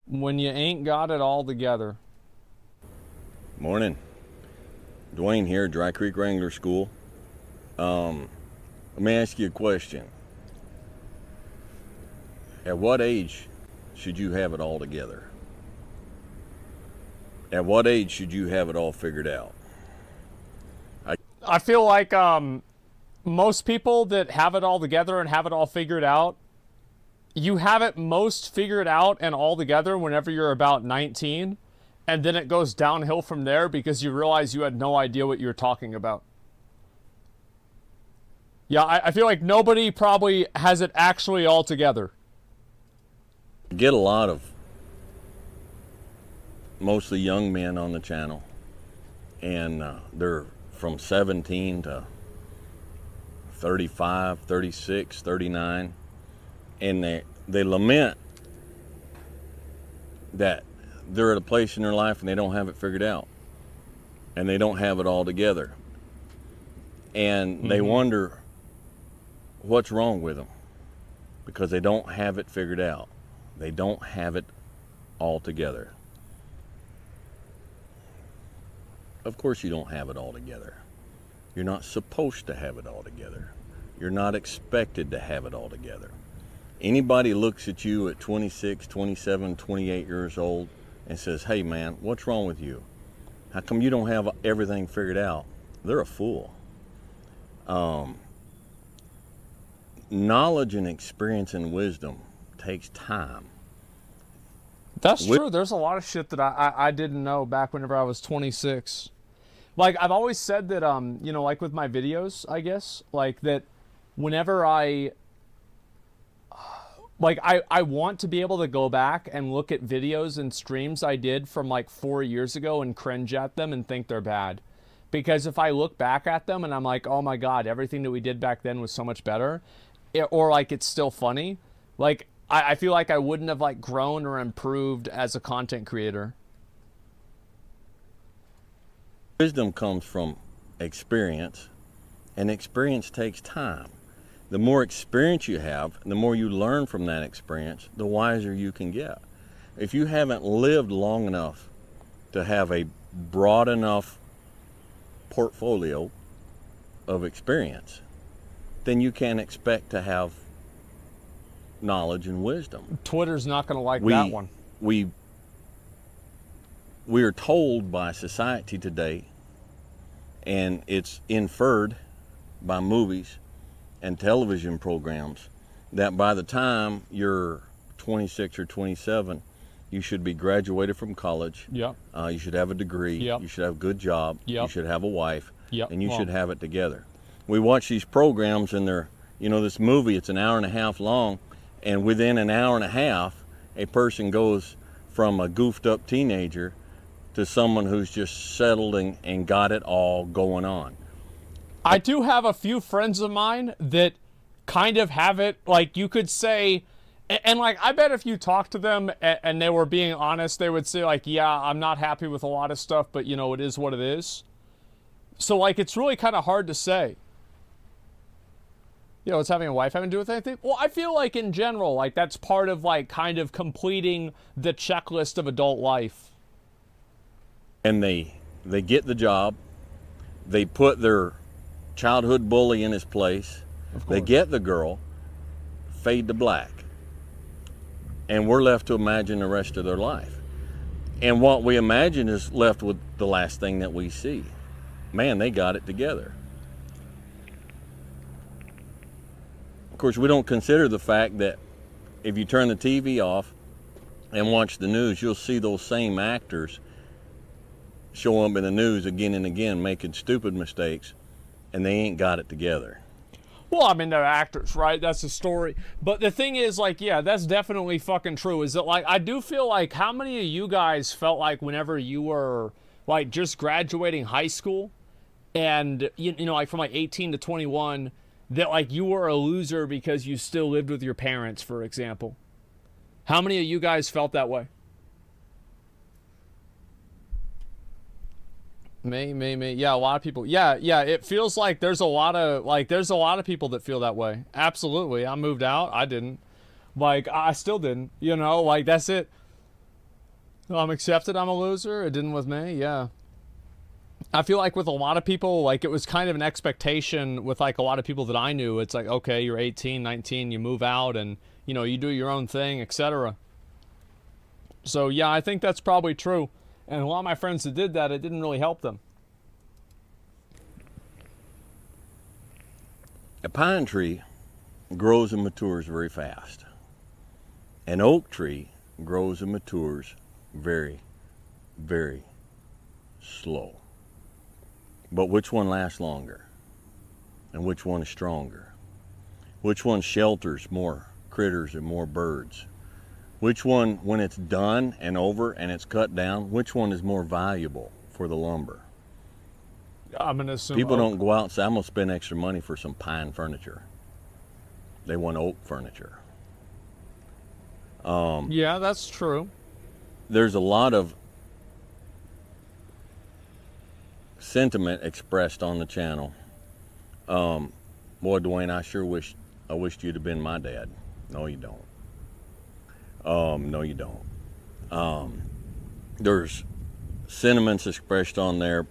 When you ain't got it all together. Morning. Dwayne here, Dry Creek Wrangler School. Let me ask you a question. At what age should you have it all together? At what age should you have it all figured out? I feel like most people that have it all together and have it all figured out, you have it most figured out and all together whenever you're about 19, and then it goes downhill from there because you realize you had no idea what you were talking about. Yeah, I feel like nobody probably has it actually all together. I get a lot of mostly young men on the channel, and they're from 17 to 35, 36, 39, and they lament that they're at a place in their life and they don't have it figured out, and they don't have it all together, and they wonder what's wrong with them because they don't have it figured out. They don't have it all together. Of course you don't have it all together. You're not supposed to have it all together. You're not expected to have it all together. Anybody looks at you at 26, 27, 28 years old and says, "Hey man, what's wrong with you? How come you don't have everything figured out?" They're a fool. Knowledge and experience and wisdom takes time. That's true. There's a lot of shit that I didn't know back whenever I was 26. Like, I've always said that, you know, like with my videos, I guess, like that whenever I want to be able to go back and look at videos and streams I did from like 4 years ago and cringe at them and think they're bad. Because if I look back at them and I'm like, oh my God, everything that we did back then was so much better, or like it's still funny, like I feel like I wouldn't have like grown or improved as a content creator. Wisdom comes from experience, and experience takes time. The more experience you have, the more you learn from that experience, the wiser you can get. If you haven't lived long enough to have a broad enough portfolio of experience, then you can't expect to have knowledge and wisdom. Twitter's not going to like that one. We are told by society today, and it's inferred by movies and television programs, that by the time you're 26 or 27, you should be graduated from college. Yep. You should have a degree. Yep. You should have a good job. Yep. You should have a wife. Yep. And you should have it together. We watch these programs, and they're, you know, this movie, it's an hour and a half long, and within an hour and a half, a person goes from a goofed up teenager to someone who's just settled and got it all going on. I do have a few friends of mine that kind of have it, like you could say, and like I bet if you talk to them and they were being honest, they would say like, yeah, I'm not happy with a lot of stuff, but you know, it is what it is. So like, it's really kind of hard to say. You know, it's having a wife having to do with anything? Well, I feel like in general, like that's part of like kind of completing the checklist of adult life. And they get the job, they put their childhood bully in his place, they get the girl, fade to black, and we're left to imagine the rest of their life. And what we imagine is left with the last thing that we see. Man, they got it together. Of course, we don't consider the fact that if you turn the TV off and watch the news, you'll see those same actors show up in the news again and again making stupid mistakes, and they ain't got it together. Well, I mean, they're actors, right? That's the story. But the thing is, like, yeah, that's definitely fucking true. Is that, like, I do feel like, how many of you guys felt like whenever you were, like, just graduating high school and, you know, like, from, like, 18 to 21, that, like, you were a loser because you still lived with your parents, for example? How many of you guys felt that way? Yeah, a lot of people. Yeah, it feels like there's a lot of people that feel that way. Absolutely. I moved out. I didn't. Like, I still didn't. You know, like, that's it. I'm accepted I'm a loser. It didn't with me, yeah. I feel like with a lot of people, like, it was kind of an expectation with, like, a lot of people that I knew. It's like, okay, you're 18, 19, you move out and, you know, you do your own thing, etc. So, yeah, I think that's probably true. And a lot of my friends that did that, it didn't really help them. A pine tree grows and matures very fast. An oak tree grows and matures very, very slow. But which one lasts longer? And which one is stronger? Which one shelters more critters and more birds? Which one, when it's done and over and it's cut down, which one is more valuable for the lumber? I'm going to assume People oak. don't go out and say, I'm going to spend extra money for some pine furniture. They want oak furniture. Yeah, that's true. There's a lot of sentiment expressed on the channel. Boy, Dwayne, I wished you'd have been my dad. No, you don't. No, you don't. There's sentiments expressed on there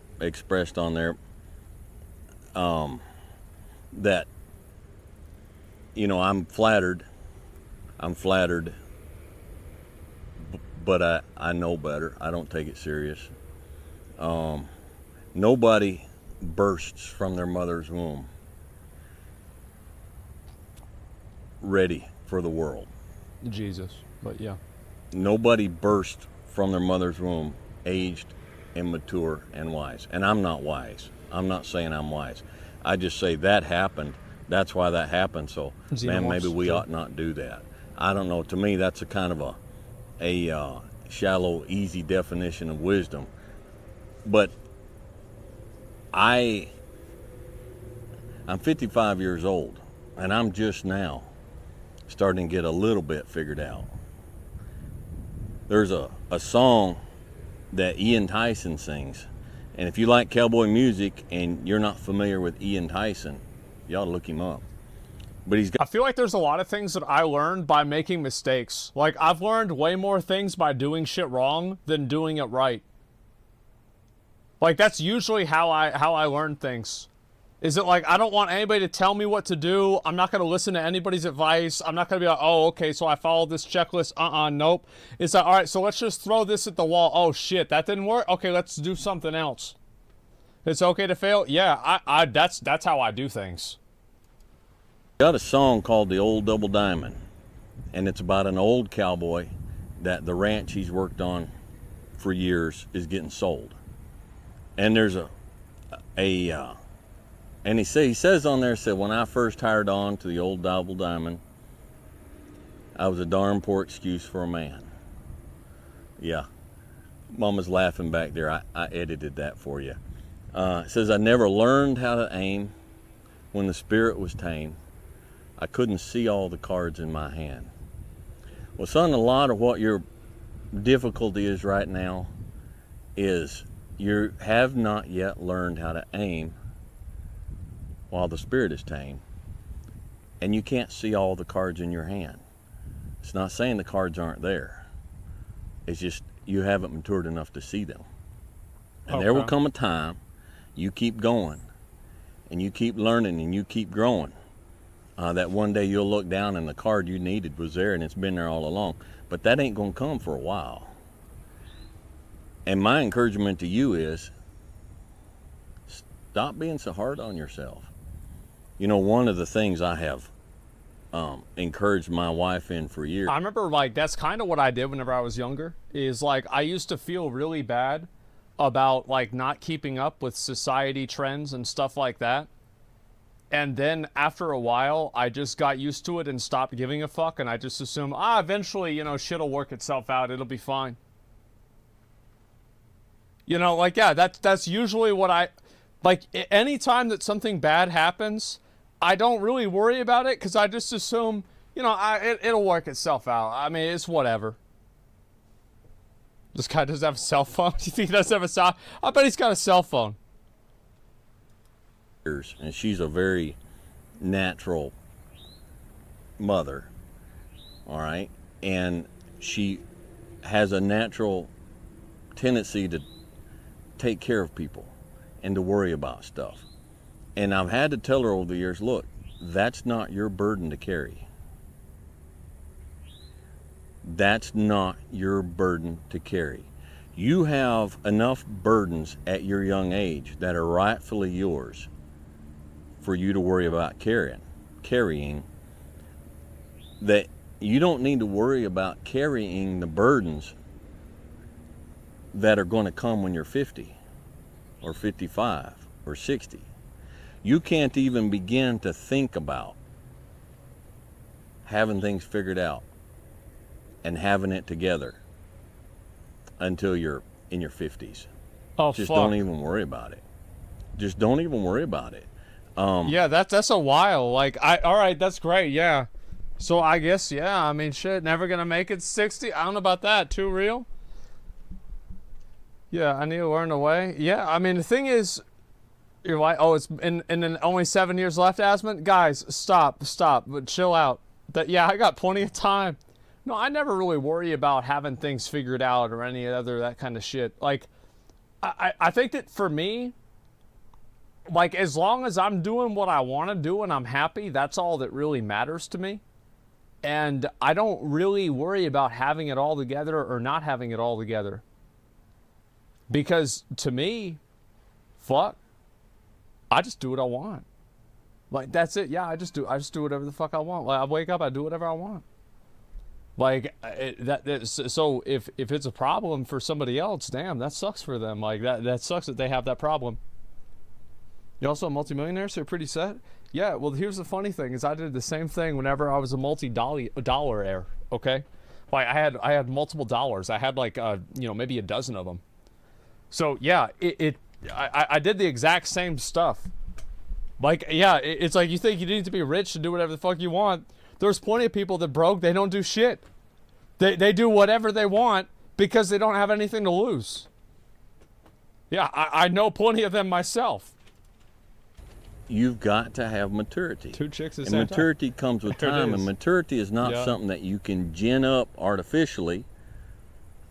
that, you know, I'm flattered, but I know better. I don't take it serious. Nobody bursts from their mother's womb ready for the world. Jesus, but yeah. Nobody bursts from their mother's womb aged and mature and wise. And I'm not wise. I'm not saying I'm wise. I just say that happened. That's why that happened. So, man, maybe we ought not do that. I don't know. To me, that's a kind of a shallow, easy definition of wisdom. But I'm 55 years old, and I'm just now starting to get a little bit figured out. There's a song that Ian Tyson sings, and if you like cowboy music and you're not familiar with Ian Tyson, you ought to look him up. But he's got... I feel like there's a lot of things that I learned by making mistakes. Like, I've learned way more things by doing shit wrong than doing it right. Like, that's usually how I learn things. Is it like, I don't want anybody to tell me what to do. I'm not going to listen to anybody's advice. I'm not going to be like, oh, okay, so I followed this checklist. Nope. It's like, all right, so let's just throw this at the wall. Oh, shit, that didn't work? Okay, let's do something else. It's okay to fail? Yeah, that's how I do things. Got a song called The Old Double Diamond, and it's about an old cowboy that the ranch he's worked on for years is getting sold. And there's and he says on there, said, when I first hired on to the Old Double Diamond, I was a darn poor excuse for a man. Yeah, Mama's laughing back there. I edited that for you. It says, I never learned how to aim when the spirit was tame. I couldn't see all the cards in my hand. Well, son, a lot of what your difficulty is right now is you have not yet learned how to aim while the spirit is tame, and you can't see all the cards in your hand. It's not saying the cards aren't there. It's just you haven't matured enough to see them. And okay, there will come a time you keep going and you keep learning and you keep growing, that one day you'll look down and the card you needed was there and it's been there all along. But that ain't going to come for a while. And my encouragement to you is, stop being so hard on yourself. You know, one of the things I have encouraged my wife in for years. I remember, like, that's kind of what I did whenever I was younger, is like I used to feel really bad about like not keeping up with society trends and stuff like that. And then after a while, I just got used to it and stopped giving a fuck, and I just assumed, eventually, you know, shit'll work itself out. It'll be fine. You know, like, yeah, that's usually what I... Like, anytime that something bad happens, I don't really worry about it, because I just assume, you know, it'll work itself out. I mean, it's whatever. This guy doesn't have a cell phone? Do you think he doesn't have a cell phone? I bet he's got a cell phone. And she's a very natural mother, all right? And she has a natural tendency to take care of people and to worry about stuff. And I've had to tell her over the years, look, that's not your burden to carry. That's not your burden to carry. You have enough burdens at your young age that are rightfully yours for you to worry about carrying, that you don't need to worry about carrying the burdens that are going to come when you're 50 or 55 or 60. You can't even begin to think about having things figured out and having it together until you're in your 50s. Oh, just fuck. Don't even worry about it. Just don't even worry about it. Yeah, that's a while. Like, all right, that's great. Yeah. So I guess, yeah, I mean, shit, never gonna make it 60. I don't know about that. Too real? Yeah, I need to learn the way. Yeah, I mean, the thing is, you're like, oh, it's and then only 7 years left, Asmon? Guys, stop, but chill out. Yeah, I got plenty of time. No, I never really worry about having things figured out or any other that kind of shit. Like, I think that for me, like, as long as I'm doing what I want to do and I'm happy, that's all that really matters to me. And I don't really worry about having it all together or not having it all together. Because to me, fuck, I just do what I want. Like, that's it. Yeah, I just do whatever the fuck I want. Like, I wake up, I do whatever I want. Like, so if it's a problem for somebody else, damn, that sucks for them. Like, that sucks that they have that problem. You're also a multimillionaire, so you're pretty set? Yeah, well, here's the funny thing, is I did the same thing whenever I was a multi-dollar-aire, okay? Like, I had multiple dollars. I had, like, you know, maybe a dozen of them. So, yeah, I did the exact same stuff. Like, yeah, it's like you think you need to be rich to do whatever the fuck you want. There's plenty of people that broke, they don't do shit. They do whatever they want because they don't have anything to lose. Yeah, I know plenty of them myself. You've got to have maturity. Two chicks at the and same maturity time. comes with There it time, is. and maturity is not Yeah. something that you can gin up artificially.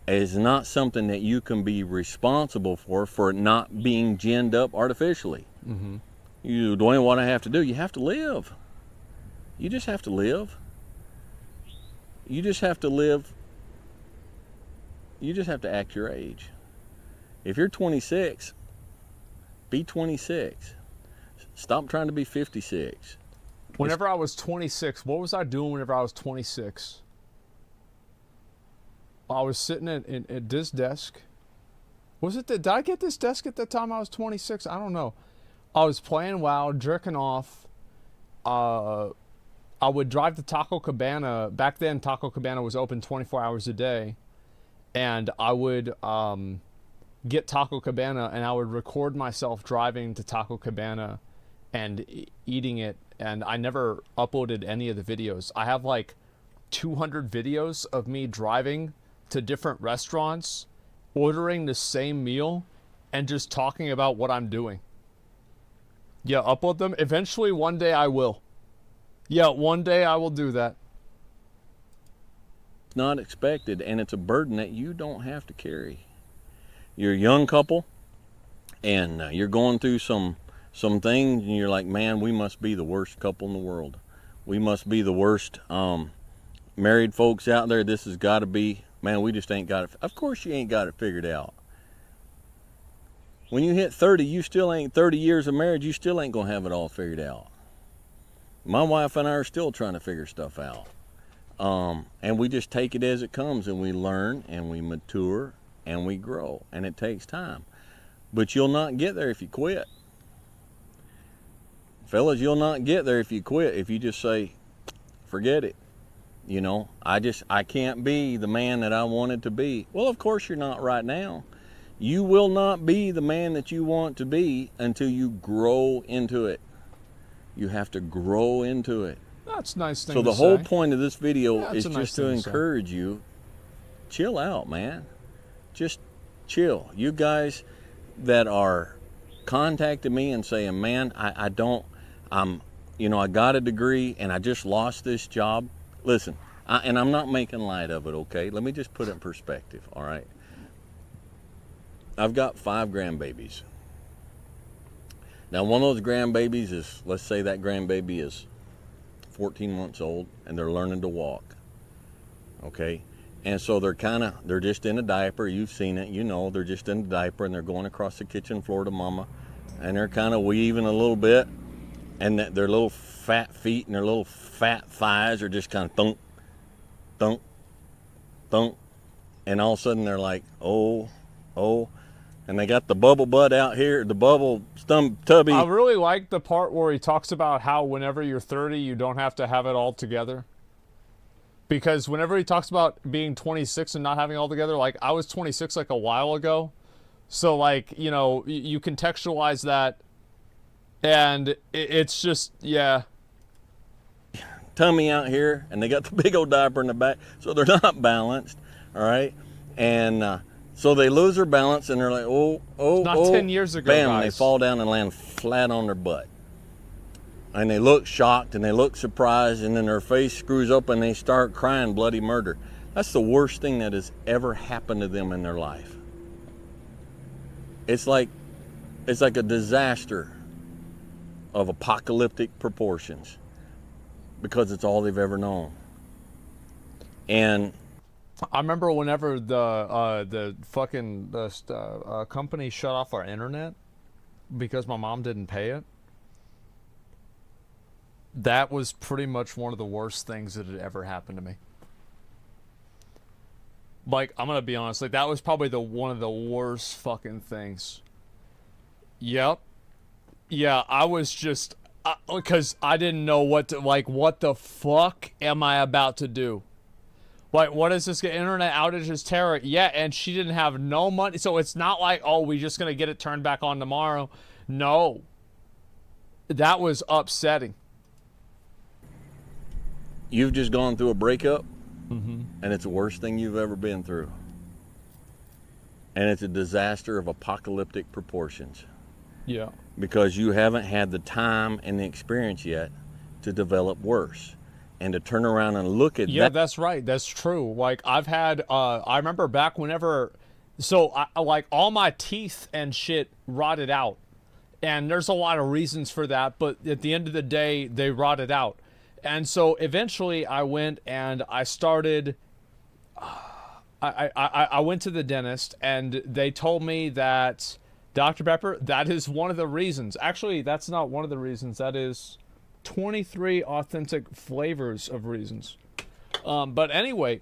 It's not something that you can be responsible for not being ginned up artificially. Mm-hmm. You, Dwayne, what I have to do, you have to live. You just have to live. You just have to live. You just have to act your age. If you're 26, be 26. Stop trying to be 56. Whenever I was 26, what was I doing whenever I was 26? I was sitting at this desk. Was it did I get this desk at the time I was 26? I don't know. I was playing WoW, jerking off. I would drive to Taco Cabana. Back then, Taco Cabana was open 24 hours a day. And I would get Taco Cabana, and I would record myself driving to Taco Cabana and eating it. And I never uploaded any of the videos. I have like 200 videos of me driving to different restaurants, ordering the same meal, and just talking about what I'm doing. Yeah, upload them. Eventually, one day I will. Yeah, one day I will do that. It's not expected, and it's a burden that you don't have to carry. You're a young couple, and you're going through some things, and you're like, man, we must be the worst couple in the world. We must be the worst married folks out there. This has got to be, man, we just ain't got it. Of course you ain't got it figured out. When you hit 30, you still ain't 30 years of marriage, you still ain't going to have it all figured out. My wife and I are still trying to figure stuff out. And we just take it as it comes, and we learn, and we mature, and we grow, and it takes time. But you'll not get there if you quit. Fellas, you'll not get there if you quit, if you just say, forget it. You know, I can't be the man that I wanted to be. Well, of course you're not right now. You will not be the man that you want to be until you grow into it. You have to grow into it. That's a nice thing So to the whole say. point of this video Yeah, is it's a nice just to thing to say. encourage you, chill out, man. Just chill. You guys that are contacting me and saying, man, I got a degree and I just lost this job. Listen, and I'm not making light of it, okay? Let me just put it in perspective, all right? I've got 5 grandbabies. Now, one of those grandbabies is, let's say that grandbaby is 14 months old and they're learning to walk. Okay? And so they're just in a diaper. You've seen it, you know, they're just in a diaper and they're going across the kitchen floor to mama. And they're kind of weaving a little bit. And their little fat feet and their little fat thighs are just kind of thunk, thunk, thunk. And all of a sudden they're like, oh. And they got the bubble butt out here, the bubble tubby. I really like the part where he talks about how whenever you're 30, you don't have to have it all together. Because whenever he talks about being 26 and not having it all together, like I was 26 like a while ago. So like, you know, you contextualize that and it's just, yeah. Tummy out here and they got the big old diaper in the back. So they're not balanced, all right? And so they lose their balance and they're like, it's not 10 years ago, bam, guys. they fall down and land flat on their butt. And they look shocked and they look surprised and then their face screws up and they start crying bloody murder. That's the worst thing that has ever happened to them in their life. It's like a disaster of apocalyptic proportions because it's all they've ever known. And I remember whenever the fucking company shut off our internet because my mom didn't pay it. That was pretty much one of the worst things that had ever happened to me. Like, I'm gonna be honest, like that was probably one of the worst fucking things. Yep. Yeah, I was just because I didn't know what the fuck am I about to do? Like, what is this? Internet outage is terror. Yeah, and she didn't have no money. So it's not like, oh, we're just going to get it turned back on tomorrow. No. That was upsetting. You've just gone through a breakup, and it's the worst thing you've ever been through. And it's a disaster of apocalyptic proportions. Yeah. Because you haven't had the time and the experience yet to develop worse. And to turn around and look at yeah, that's right. That's true. Like I've had, I remember back whenever, so like all my teeth and shit rotted out, and there's a lot of reasons for that. But at the end of the day, they rotted out, and so eventually I went and I started. I went to the dentist and they told me that Dr. Pepper, that is one of the reasons. Actually, that's not one of the reasons. That is 23 authentic flavors of reasons. But anyway,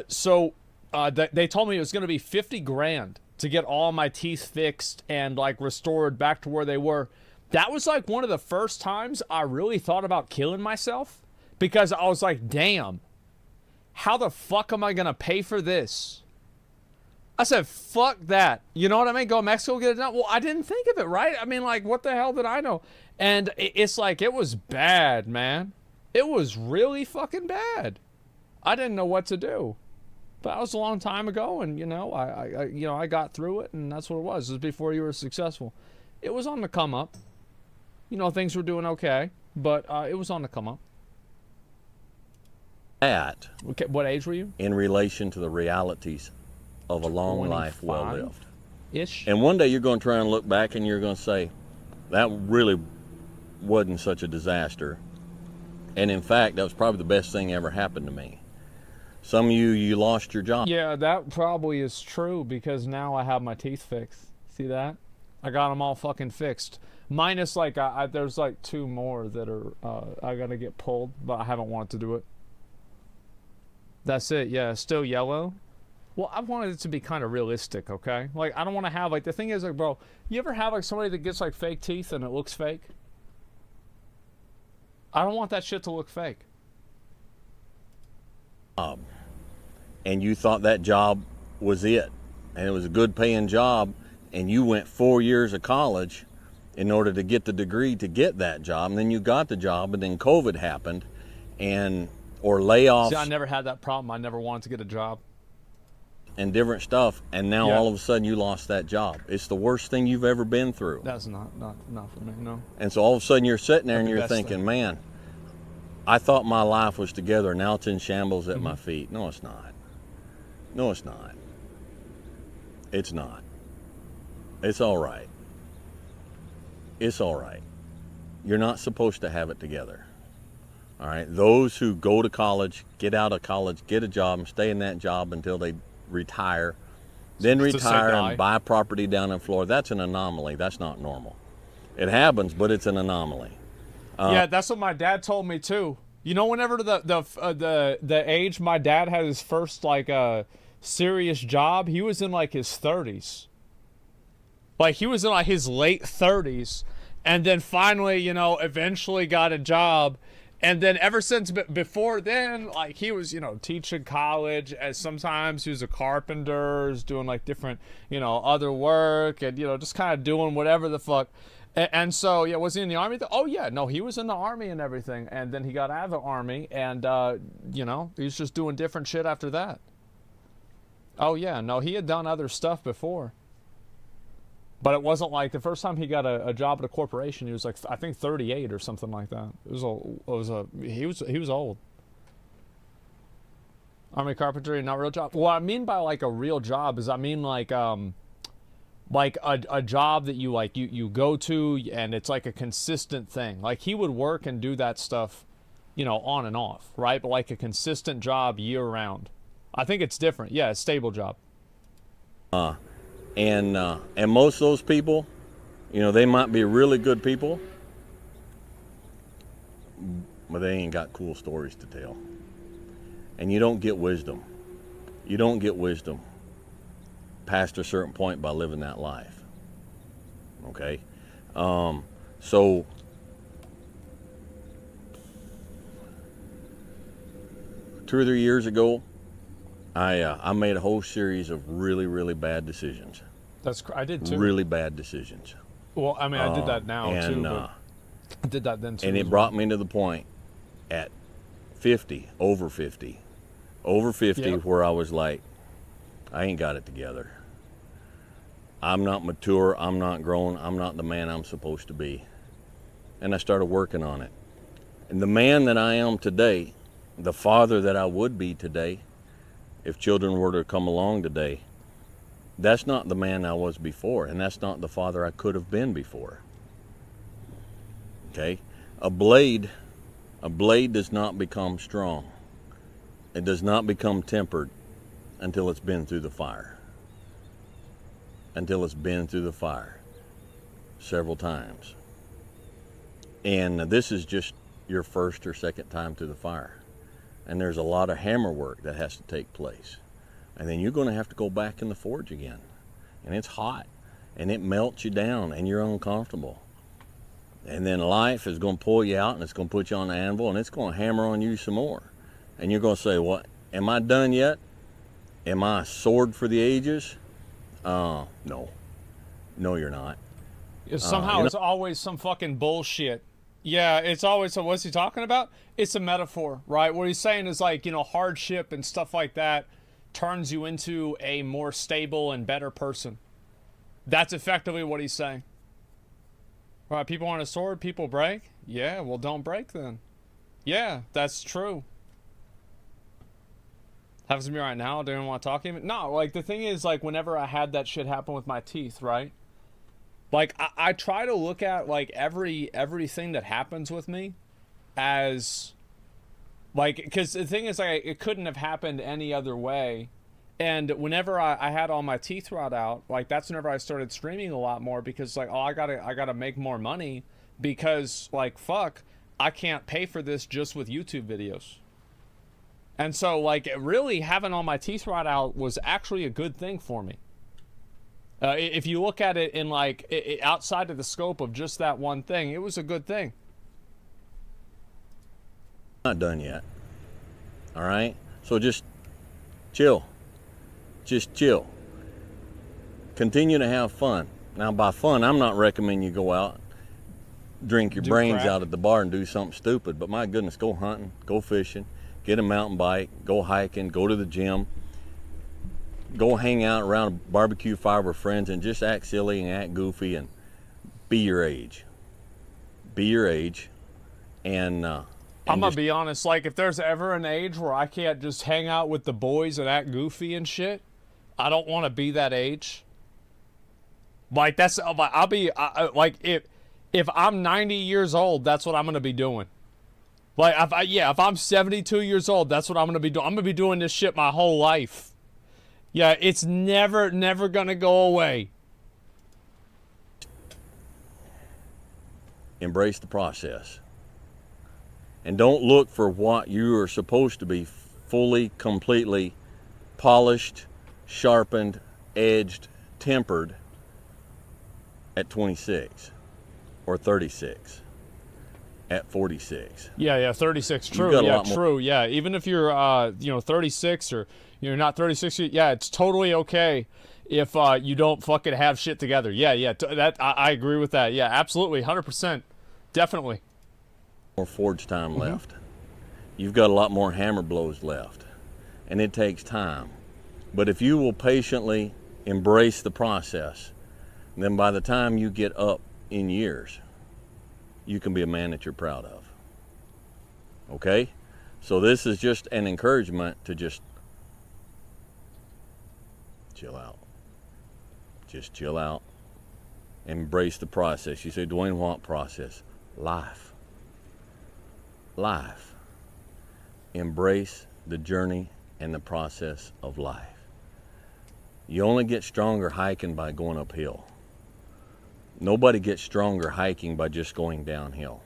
so they told me it was going to be 50 grand to get all my teeth fixed and like restored back to where they were. That was like one of the first times I really thought about killing myself because I was like, damn, how the fuck am I going to pay for this? I said, fuck that. You know what I mean? Go to Mexico, get it done. Well, I didn't think of it, right? I mean, like, what the hell did I know? And it's like, it was bad, man. It was really fucking bad. I didn't know what to do. But that was a long time ago, and, you know, I got through it, and that's what it was. It was before you were successful. It was on the come up. You know, things were doing okay, but it was on the come up. that Okay, what age were you? in relation to the realities of a long life well 25? lived. Ish. And one day you're going to try and look back and you're going to say, that really wasn't such a disaster. And in fact, that was probably the best thing ever happened to me. Some of you lost your job. Yeah, that probably is true because now I have my teeth fixed. See that? I got them all fucking fixed. Minus like, there's like 2 more that are, I gotta get pulled, but I haven't wanted to do it. That's it, yeah, still yellow. Well, I wanted it to be kind of realistic, okay? Like, I don't want to have, like, the thing is, like, bro, you ever have, like, somebody that gets, like, fake teeth and it looks fake? I don't want that shit to look fake. And you thought that job was it. And it was a good paying job. And you went 4 years of college in order to get the degree to get that job. And then you got the job, and then COVID happened. Or layoffs. See, I never had that problem. I never wanted to get a job. And different stuff, and now Yeah. all of a sudden you lost that job. It's the worst thing you've ever been through. That's not for me, no. And so all of a sudden you're sitting there Not and the you're best thinking, thing. man, I thought my life was together, now it's in shambles Mm-hmm. at my feet. No, it's not. No, it's not. It's not. It's all right. It's all right. You're not supposed to have it together. All right. Those who go to college, get out of college, get a job, and stay in that job until they retire, then retire and buy property down in Florida. That's an anomaly. That's not normal. It happens, but it's an anomaly. Yeah, that's what my dad told me too. You know, whenever the age my dad had his first like serious job, he was in like his 30s. Like he was in like his late 30s, and then finally, you know, eventually got a job. And then ever since before then, like he was, you know, teaching college, as sometimes he was a carpenter, was doing like different, you know, other work, and, you know, just kind of doing whatever the fuck. And so, yeah, was he in the Army? Oh, yeah, no, he was in the Army and everything. And then he got out of the Army, and, you know, he was just doing different shit after that. Oh, yeah, no, he had done other stuff before. But it wasn't like the first time he got a job at a corporation, he was like, I think 38 or something like that. He was old. Army carpentry, not real job. What I mean by like a real job is I mean like a job that you go to and it's like a consistent thing. Like he would work and do that stuff, you know, on and off, right? But like a consistent job year round. I think it's different. Yeah, a stable job. And most of those people, you know, they might be really good people, but they ain't got cool stories to tell. And you don't get wisdom. You don't get wisdom past a certain point by living that life. Okay? So two or 3 years ago, I made a whole series of really, really bad decisions. I did too. Really bad decisions. Well, I mean, I did that now too, but I did that then too. And it brought me to the point at 50, over 50, yep, where I was like, I ain't got it together. I'm not mature, I'm not grown, I'm not the man I'm supposed to be. And I started working on it. And the man that I am today, the father that I would be today, if children were to come along today, that's not the man I was before, and that's not the father I could have been before. Okay? A blade does not become strong. It does not become tempered until it's been through the fire. Until it's been through the fire several times. And this is just your first or second time through the fire. And there's a lot of hammer work that has to take place. And then you're going to have to go back in the forge again. And it's hot. And it melts you down. And you're uncomfortable. And then life is going to pull you out. And it's going to put you on the anvil. And it's going to hammer on you some more. And you're going to say, what? Am I done yet? Am I a sword for the ages? No. No, you're not. Somehow it's always some fucking bullshit. Yeah, it's always, so what's he talking about? It's a metaphor, right? What he's saying is like, you know, hardship and stuff like that turns you into a more stable and better person. That's effectively what he's saying. Right, people want a sword, people break? Yeah, well, don't break then. Yeah, that's true. Happens to me right now, I don't want to talk to him. No, like, the thing is, like, whenever I had that shit happen with my teeth, right? Like, I try to look at, like, everything that happens with me as, like, because the thing is, like, it couldn't have happened any other way. And whenever I had all my teeth rot out, like, that's whenever I started streaming a lot more, because, like, oh, I gotta make more money, because, like, fuck, I can't pay for this just with YouTube videos. And so, like, really having all my teeth rot out was actually a good thing for me. If you look at it in, like, outside of the scope of just that one thing, it was a good thing. Not done yet. All right? So just chill. Just chill. Continue to have fun. Now, by fun, I'm not recommending you go out, drink your brains out at the bar and do something stupid. But my goodness, go hunting, go fishing, get a mountain bike, go hiking, go to the gym. Go hang out around a barbecue fire with friends and just act silly and act goofy and be your age. Be your age. And I'm going to be honest, like, if there's ever an age where I can't just hang out with the boys and act goofy and shit, I don't want to be that age. Like that's I'll be like if I'm 90 years old, that's what I'm gonna be doing. Like if I'm 72 years old, that's what I'm gonna be doing. I'm gonna be doing this shit my whole life. Yeah, it's never gonna go away. Embrace the process. And don't look for what you are supposed to be fully, completely polished, sharpened, edged, tempered at 26 or 36, at 46. Yeah, 36. True. Yeah, true. Yeah, even if you're 36 or you're not 36, yeah, it's totally okay if you don't fucking have shit together. Yeah, that I agree with that. Yeah, absolutely, 100%, definitely. More forge time left. You've got a lot more hammer blows left, and it takes time. But if you will patiently embrace the process, then by the time you get up in years, you can be a man that you're proud of. Okay? So this is just an encouragement to just chill out. Just chill out. Embrace the process. You say, Dwayne, what process? Life. Life. Embrace the journey and the process of life. You only get stronger hiking by going uphill. Nobody gets stronger hiking by just going downhill.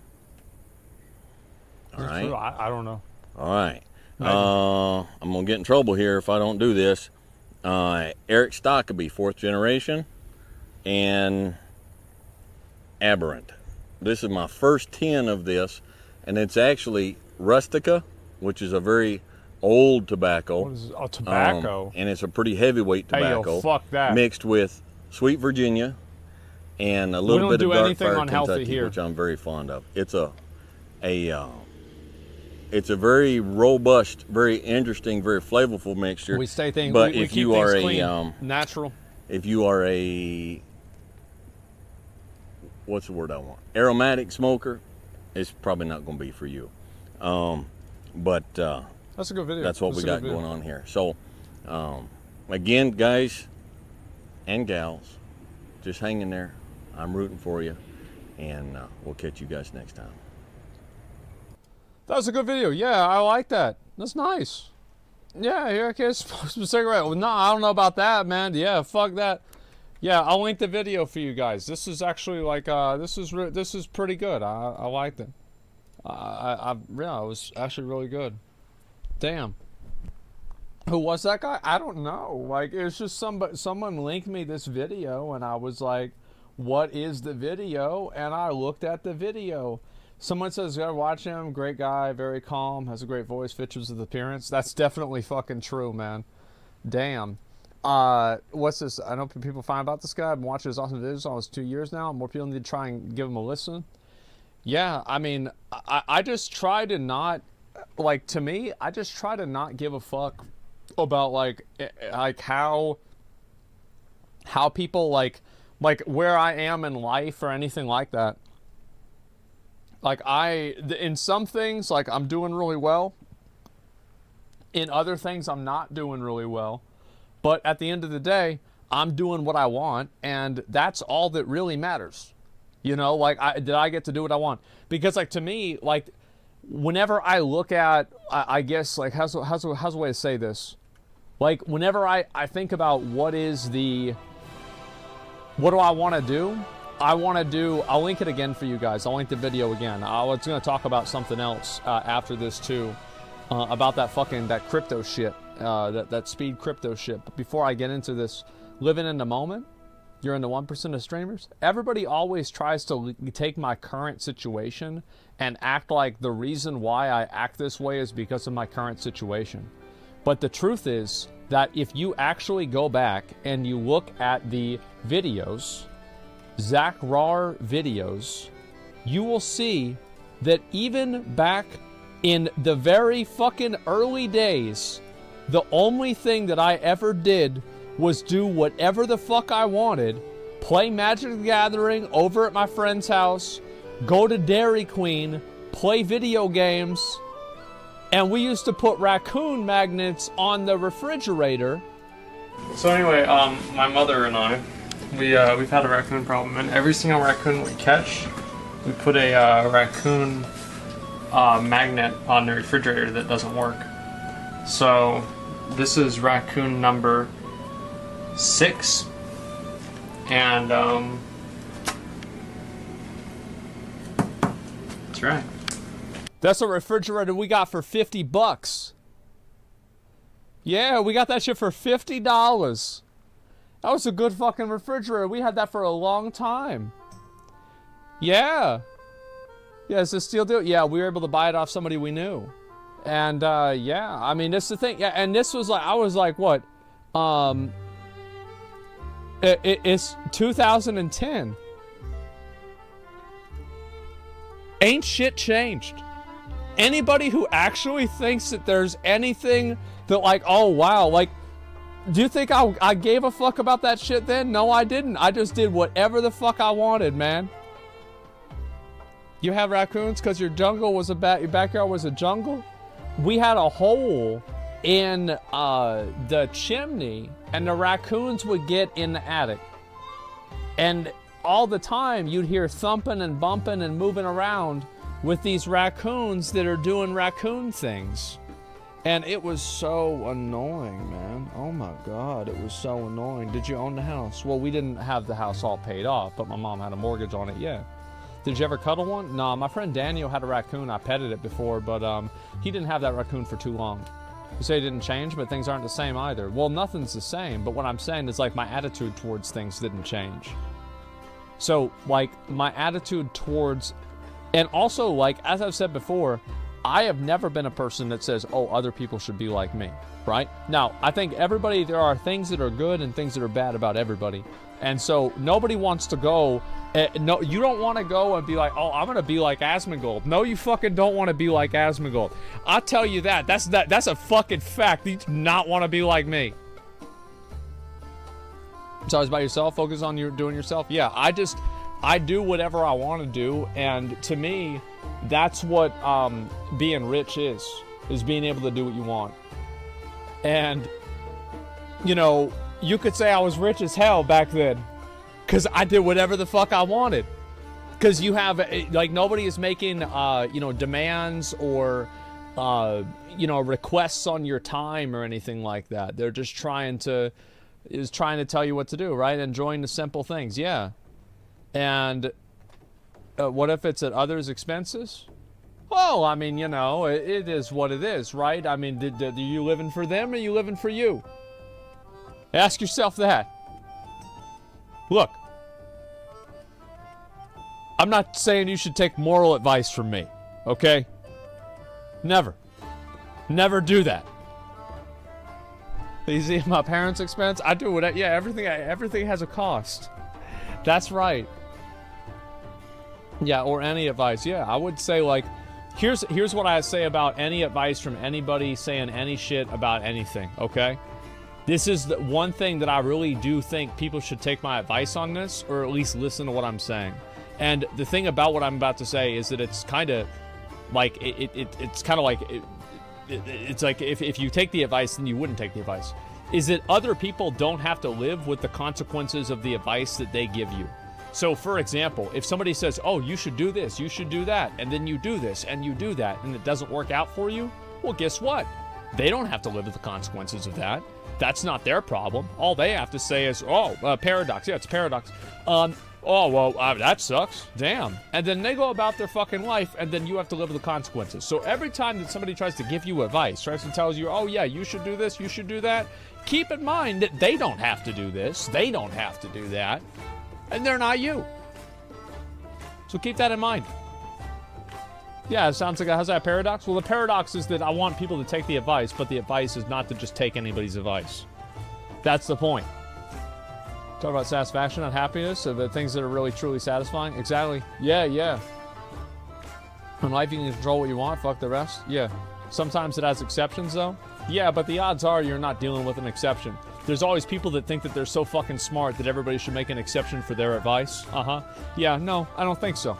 All right? I don't know. All right. I'm going to get in trouble here if I don't do this. Eric Stockeby, 4th generation, and Aberrant. This is my first 10 of this, and it's actually Rustica, which is a very old tobacco. What is a tobacco? And it's a pretty heavyweight tobacco. Hey, yo, fuck that. Mixed with Sweet Virginia and a little bit of Dark Fire Kentucky, which I'm very fond of. It's it's a very robust, very interesting, very flavorful mixture. We stay things, but we if keep you are clean, a natural. If you are a what's the word I want? Aromatic smoker, it's probably not going to be for you. But that's a good video. That's what we got going on here. So again, guys and gals, just hang in there. I'm rooting for you, and we'll catch you guys next time. That was a good video. Yeah, I like that. That's nice. Yeah, here, okay, cigarette. Well, no, I don't know about that, man. Yeah, fuck that. Yeah, I'll link the video for you guys. This is actually like, this is pretty good. I liked it. Yeah, it was actually really good. Damn. Who was that guy? I don't know. Like, it's just someone linked me this video, and I was like, what is the video? And I looked at the video. Someone says, gotta watch him, great guy, very calm, has a great voice, features of appearance. That's definitely fucking true, man. Damn. What's this? I know people find about this guy. I've been watching his awesome videos almost 2 years now. More people need to try and give him a listen. Yeah, I mean, I just try to not, like, to me, I just try to not give a fuck about, like how people, like where I am in life or anything like that. Like, in some things, like, I'm doing really well. In other things, I'm not doing really well. But at the end of the day, I'm doing what I want, and that's all that really matters. You know, like, did I get to do what I want? Because, like, to me, like, whenever I look at, I guess, like, how's a way to say this? Like, whenever I think about what do I want to do? I'll link it again for you guys. I'll link the video again. I was going to talk about something else after this too, about that crypto shit, that speed crypto shit. But before I get into this, living in the moment, you're in the 1% of streamers. Everybody always tries to take my current situation and act like the reason why I act this way is because of my current situation. But the truth is that if you actually go back and you look at the videos, Zach Rar videos, you will see that even back in the very fucking early days, the only thing that I ever did was do whatever the fuck I wanted, play Magic the Gathering over at my friend's house, go to Dairy Queen, play video games, and we used to put raccoon magnets on the refrigerator. So anyway, my mother and I, we've had a raccoon problem, and every single raccoon we catch, we put a raccoon magnet on the refrigerator that doesn't work. So this is raccoon number 6, and that's right. That's a refrigerator we got for $50. Yeah, we got that shit for $50. That was a good fucking refrigerator. We had that for a long time. Yeah. Yeah, it's a steal deal. Yeah, we were able to buy it off somebody we knew. And, yeah, I mean, this is the thing. Yeah, and this was like, I was like, what? It's 2010. Ain't shit changed. Anybody who actually thinks that there's anything that like, oh wow, like, do you think I gave a fuck about that shit then? No, I didn't. I just did whatever the fuck I wanted, man. You have raccoons because your jungle was your backyard was a jungle? We had a hole in the chimney, and the raccoons would get in the attic. And all the time you'd hear thumping and bumping and moving around with these raccoons that are doing raccoon things. And it was so annoying, man. Oh my God, it was so annoying. Did you own the house? Well, we didn't have the house all paid off, but my mom had a mortgage on it, yeah. Did you ever cuddle one? No, my friend Daniel had a raccoon. I petted it before, but he didn't have that raccoon for too long. You say it didn't change, but things aren't the same either. Well, nothing's the same, but what I'm saying is like my attitude towards things didn't change. So, like, my attitude towards... And also, like, as I've said before, I have never been a person that says, oh, other people should be like me, right? Now, I think everybody, there are things that are good and things that are bad about everybody. And so nobody wants to go, no, you don't want to go and be like, oh, I'm going to be like Asmongold. No, you fucking don't want to be like Asmongold. I'll tell you that. That's a fucking fact. You do not want to be like me. It's always about yourself, focus on doing yourself. Yeah, I do whatever I want to do, and to me, that's what being rich is being able to do what you want. And, you know, you could say I was rich as hell back then, because I did whatever the fuck I wanted. Because you have, like, nobody is making, you know, demands or, you know, requests on your time or anything like that. They're just trying to tell you what to do, right? Enjoying the simple things, yeah. And what if it's at others' expenses? Well, I mean, you know, it is what it is, right? I mean, are you living for them or are you living for you? Ask yourself that. Look, I'm not saying you should take moral advice from me, okay? Never. Never do that. You see, my parents' expense? I do whatever. Yeah, everything has a cost. That's right. Yeah, or any advice. Yeah, I would say, like, here's what I say about any advice from anybody saying any shit about anything, okay? This is the one thing that I really do think people should take my advice on this, or at least listen to what I'm saying. And the thing about what I'm about to say is that it's kind of like, it's kind of like, it's like if you take the advice, then you wouldn't take the advice. Is that other people don't have to live with the consequences of the advice that they give you. So, for example, if somebody says, oh, you should do this, you should do that, and then you do this, and you do that, and it doesn't work out for you, well, guess what? They don't have to live with the consequences of that. That's not their problem. All they have to say is, oh, paradox. Yeah, it's paradox. Oh, well, that sucks. Damn. And then they go about their fucking life, and then you have to live with the consequences. So every time that somebody tries to give you advice, tries to tell you, oh, yeah, you should do this, you should do that, keep in mind that they don't have to do this, they don't have to do that, and they're not you. So keep that in mind. Yeah, it sounds like how's that a paradox? Well, the paradox is that I want people to take the advice, but the advice is not to just take anybody's advice. That's the point. Talk about satisfaction and happiness, so the things that are really truly satisfying. Exactly. Yeah, yeah. In life, you can control what you want, fuck the rest. Yeah. Sometimes it has exceptions, though. Yeah, but the odds are you're not dealing with an exception. There's always people that think that they're so fucking smart that everybody should make an exception for their advice. Uh-huh. Yeah, no, I don't think so.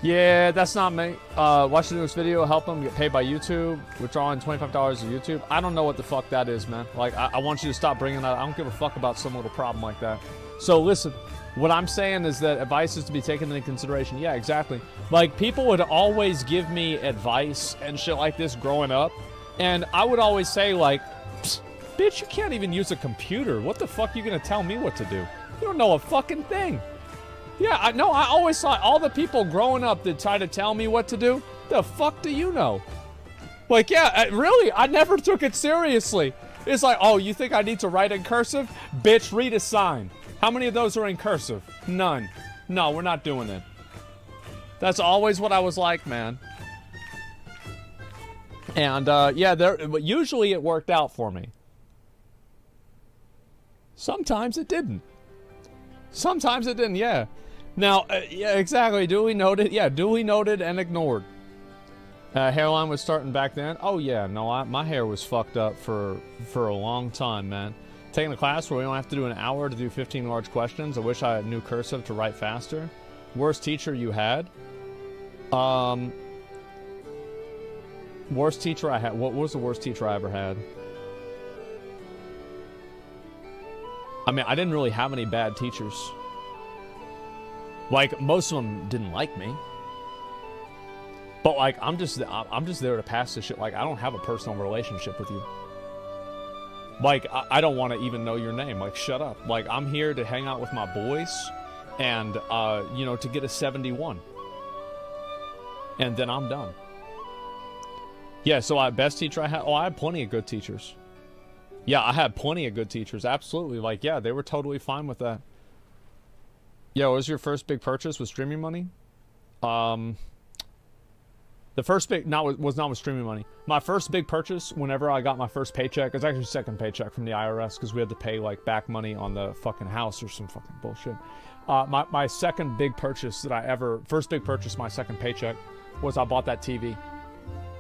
Yeah, that's not me. Watch the newest video, help them get paid by YouTube, withdrawing $25 of YouTube. I don't know what the fuck that is, man. Like, I want you to stop bringing that. I don't give a fuck about some little problem like that. So listen, what I'm saying is that advice is to be taken into consideration. Yeah, exactly. Like, people would always give me advice and shit like this growing up, and I would always say, like, bitch, you can't even use a computer. What the fuck are you gonna tell me what to do? You don't know a fucking thing. Yeah, I know. I always thought all the people growing up that try to tell me what to do, the fuck do you know? Like, yeah, really, I never took it seriously. It's like, oh, you think I need to write in cursive? Bitch, read a sign. How many of those are in cursive? None. No, we're not doing it. That's always what I was like, man. And, yeah, usually it worked out for me. Sometimes it didn't. Sometimes it didn't, yeah. Now, yeah, exactly. Duly noted. Yeah, duly noted and ignored. Hairline was starting back then. Oh, yeah. No, my hair was fucked up for a long time, man. Taking a class where we don't have to do an hour to do 15 large questions. I wish I knew cursive to write faster. Worst teacher you had? Worst teacher I had. What was the worst teacher I ever had? I mean, I didn't really have any bad teachers. Like, most of them didn't like me. But, like, I'm just there to pass this shit. Like, I don't have a personal relationship with you. Like, I don't want to even know your name. Like, shut up. Like, I'm here to hang out with my boys and, you know, to get a 71. And then I'm done. Yeah, so best teacher I had? Oh, I had plenty of good teachers. Yeah, I had plenty of good teachers. Absolutely. Like, yeah, they were totally fine with that. Yeah, what was your first big purchase with streaming money? The first big, was not with streaming money. My first big purchase, whenever I got my first paycheck, it was actually second paycheck from the IRS, because we had to pay, like, back money on the fucking house or some fucking bullshit. My second big purchase that I ever, first big purchase, my second paycheck, was I bought that TV.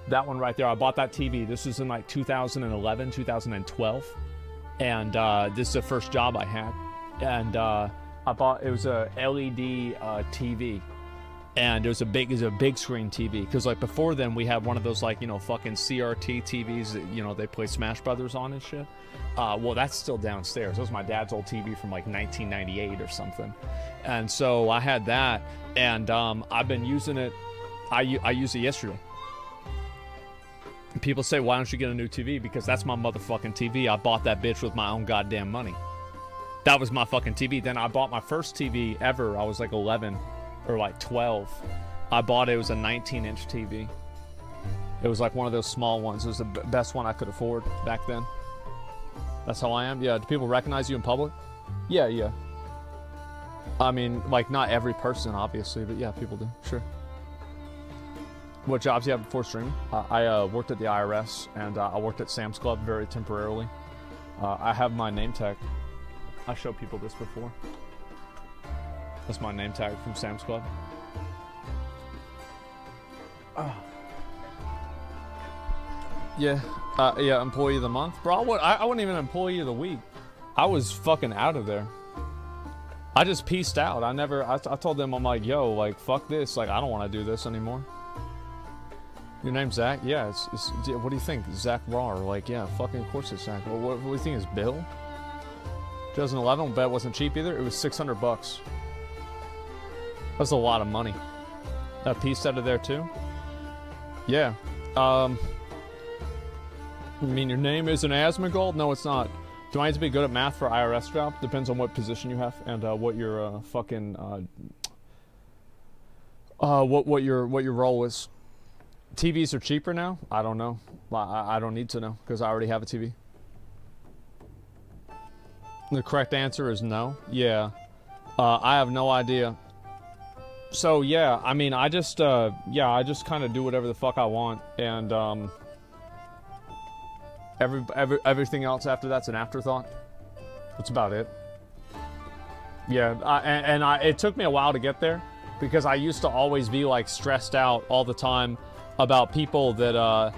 That one right there, I bought that TV. This was in, like, 2011, 2012. And this is the first job I had. And it was a LED TV. And it was a big screen TV, because like before then we had one of those, like, you know, fucking CRT TVs that, you know, they play Smash Brothers on and shit. Well, that's still downstairs. That was my dad's old TV from like 1998 or something. And so I had that, and I've been using it. I used it yesterday. People say, why don't you get a new TV? Because that's my motherfucking TV. I bought that bitch with my own goddamn money. That was my fucking TV. Then I bought my first TV ever. I was like 11 or like 12. I bought it. It was a 19-inch TV. It was like one of those small ones. It was the best one I could afford back then. That's how I am. Yeah, do people recognize you in public? Yeah, yeah. I mean, like, not every person, obviously, but yeah, people do. Sure. What jobs do you have before streaming? I worked at the IRS, and I worked at Sam's Club very temporarily. I have my name tag. I showed people this before. That's my name tag from Sam's Club. Yeah, yeah, employee of the month. Bro, I wasn't even employee of the week. I was fucking out of there. I just pieced out. I told them, I'm like, yo, like, fuck this. Like, I don't want to do this anymore. Your name's Zach? Yeah, what do you think? Zach Raw? Like, yeah, fucking, of course it's Zach. Well, what do you think is Bill? 2011, bet wasn't cheap either. It was 600 bucks. That's a lot of money. That piece out of there too? Yeah. I mean, your name isn't Asmongold? No, it's not. Do I need to be good at math for IRS job? Depends on what position you have and what your fucking what your role is. TVs are cheaper now? I don't know. I don't need to know because I already have a TV. The correct answer is no. Yeah. I have no idea. So yeah, I mean, I just kind of do whatever the fuck I want, and everything else after that's an afterthought. That's about it. Yeah, it took me a while to get there because I used to always be like stressed out all the time about people that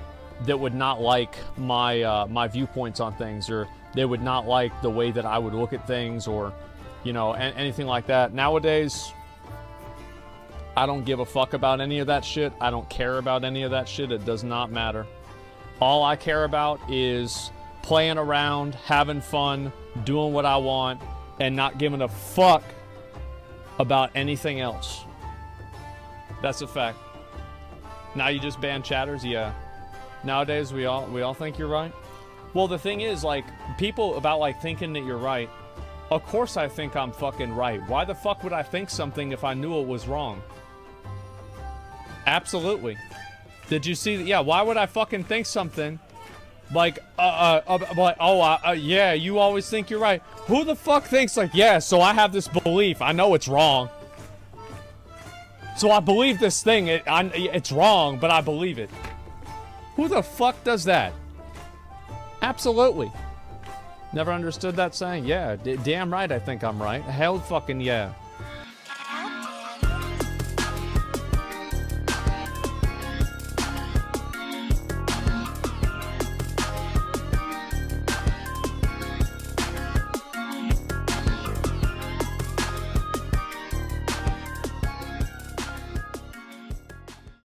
would not like my my viewpoints on things, or they would not like the way that I would look at things, or, you know, anything like that. Nowadays, I don't give a fuck about any of that shit. I don't care about any of that shit. It does not matter. All I care about is playing around, having fun, doing what I want, and not giving a fuck about anything else. That's a fact. Now you just ban chatters? Yeah. Nowadays we all think you're right. Well, the thing is, like, people about, like, thinking that you're right. Of course I think I'm fucking right. Why the fuck would I think something if I knew it was wrong? Absolutely. Did you see? Yeah, why would I fucking think something like, yeah, you always think you're right. Who the fuck thinks, like, yeah, so I have this belief. I know it's wrong. So I believe this thing. It's wrong, but I believe it. Who the fuck does that? Absolutely. Never understood that saying. Yeah, damn right I think I'm right. Hell fucking yeah.